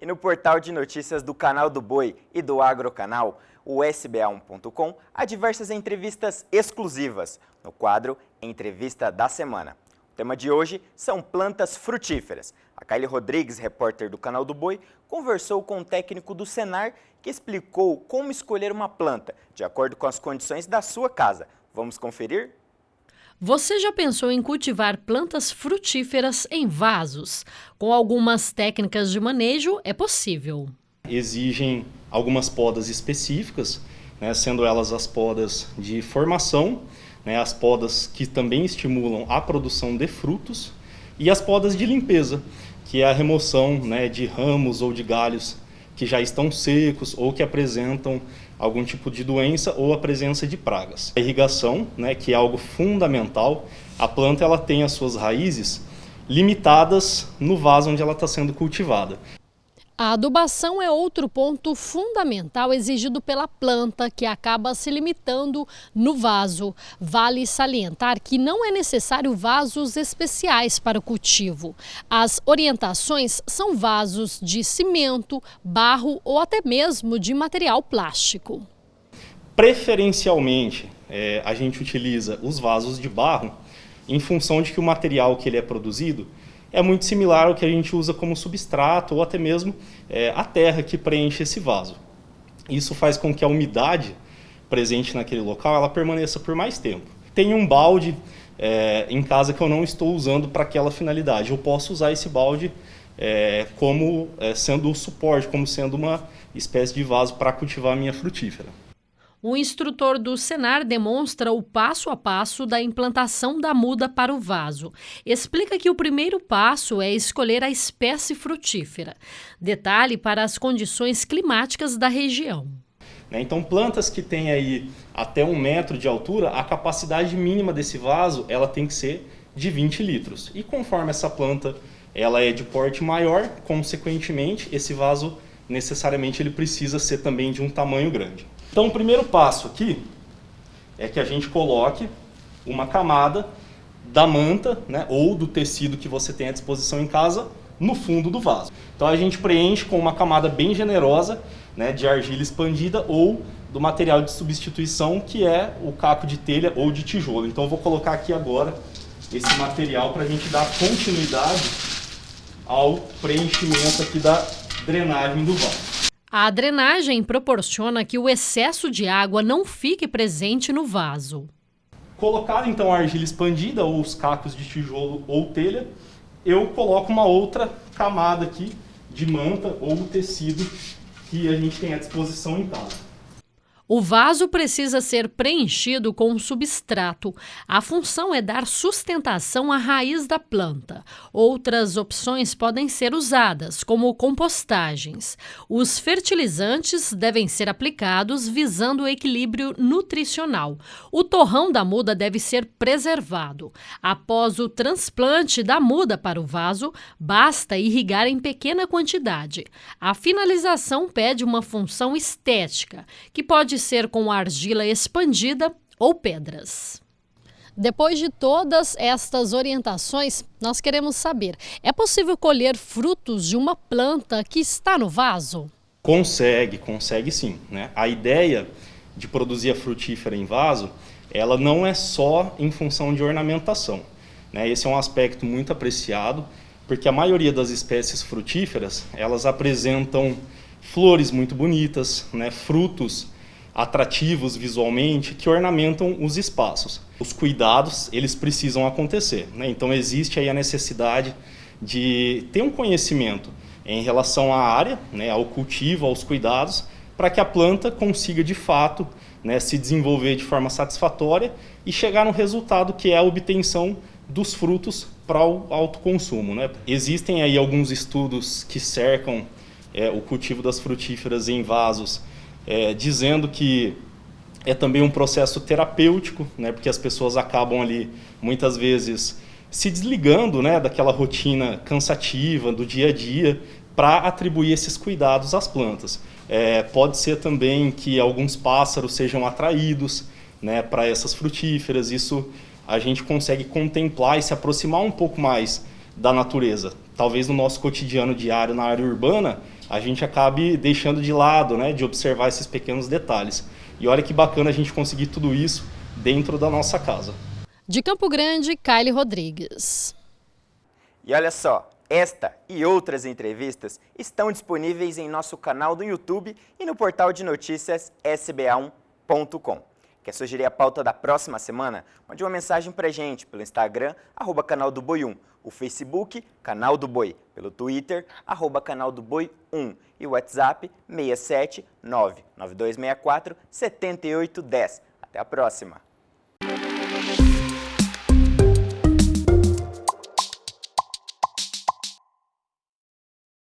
no portal de notícias do Canal do Boi e do Agrocanal, o SBA1.com, há diversas entrevistas exclusivas no quadro Entrevista da Semana. O tema de hoje são plantas frutíferas. A Kylie Rodrigues, repórter do Canal do Boi, conversou com um técnico do Senar que explicou como escolher uma planta de acordo com as condições da sua casa. Vamos conferir? Você já pensou em cultivar plantas frutíferas em vasos? Com algumas técnicas de manejo, é possível. Exigem algumas podas específicas, sendo elas as podas de formação, as podas que também estimulam a produção de frutos, e as podas de limpeza, que é a remoção de ramos ou de galhos que já estão secos ou que apresentam algum tipo de doença ou a presença de pragas. A irrigação, que é algo fundamental, a planta ela tem as suas raízes limitadas no vaso onde ela está sendo cultivada. A adubação é outro ponto fundamental exigido pela planta, que acaba se limitando no vaso. Vale salientar que não é necessário vasos especiais para o cultivo. As orientações são vasos de cimento, barro ou até mesmo de material plástico. Preferencialmente, a gente utiliza os vasos de barro em função de que o material que ele é produzido é muito similar ao que a gente usa como substrato ou até mesmo a terra que preenche esse vaso. Isso faz com que a umidade presente naquele local ela permaneça por mais tempo. Tem um balde em casa que eu não estou usando para aquela finalidade. Eu posso usar esse balde como sendo o suporte, como sendo uma espécie de vaso para cultivar a minha frutífera. O instrutor do Senar demonstra o passo a passo da implantação da muda para o vaso. Explica que o primeiro passo é escolher a espécie frutífera. Detalhe para as condições climáticas da região. Então, plantas que têm aí até 1 metro de altura, a capacidade mínima desse vaso ela tem que ser de 20 litros. E conforme essa planta ela é de porte maior, consequentemente, esse vaso necessariamente ele precisa ser também de um tamanho grande. Então, o primeiro passo aqui é que a gente coloque uma camada da manta, ou do tecido que você tem à disposição em casa, no fundo do vaso. Então, a gente preenche com uma camada bem generosa, de argila expandida ou do material de substituição, que é o caco de telha ou de tijolo. Então, eu vou colocar aqui agora esse material para a gente dar continuidade ao preenchimento aqui da drenagem do vaso. A drenagem proporciona que o excesso de água não fique presente no vaso. Colocado então a argila expandida ou os cacos de tijolo ou telha, eu coloco uma outra camada aqui de manta ou tecido que a gente tem à disposição em casa. O vaso precisa ser preenchido com um substrato. A função é dar sustentação à raiz da planta. Outras opções podem ser usadas, como compostagens. Os fertilizantes devem ser aplicados visando o equilíbrio nutricional. O torrão da muda deve ser preservado. Após o transplante da muda para o vaso, basta irrigar em pequena quantidade. A finalização pede uma função estética, que pode ser com argila expandida ou pedras. Depois de todas estas orientações, nós queremos saber, é possível colher frutos de uma planta que está no vaso? Consegue sim. A ideia de produzir a frutífera em vaso, ela não é só em função de ornamentação. Esse é um aspecto muito apreciado, porque a maioria das espécies frutíferas, elas apresentam flores muito bonitas, frutos atrativos visualmente, que ornamentam os espaços. Os cuidados, eles precisam acontecer. Então, existe aí a necessidade de ter um conhecimento em relação à área, ao cultivo, aos cuidados, para que a planta consiga, de fato, se desenvolver de forma satisfatória e chegar no resultado que é a obtenção dos frutos para o autoconsumo. Existem aí alguns estudos que cercam o cultivo das frutíferas em vasos, dizendo que é também um processo terapêutico, porque as pessoas acabam ali, muitas vezes, se desligando daquela rotina cansativa do dia a dia para atribuir esses cuidados às plantas. Pode ser também que alguns pássaros sejam atraídos para essas frutíferas. Isso a gente consegue contemplar e se aproximar um pouco mais da natureza. Talvez no nosso cotidiano diário na área urbana, a gente acabe deixando de lado, né, de observar esses pequenos detalhes. E olha que bacana a gente conseguir tudo isso dentro da nossa casa. De Campo Grande, Kylie Rodrigues. E olha só, esta e outras entrevistas estão disponíveis em nosso canal do YouTube e no portal de notícias sba1.com. Quer sugerir a pauta da próxima semana? Mande uma mensagem pra gente pelo Instagram, @canal do Boi 1, o Facebook, Canal do Boi, pelo Twitter, @canal do Boi 1 e o WhatsApp 67 99264 7810. Até a próxima!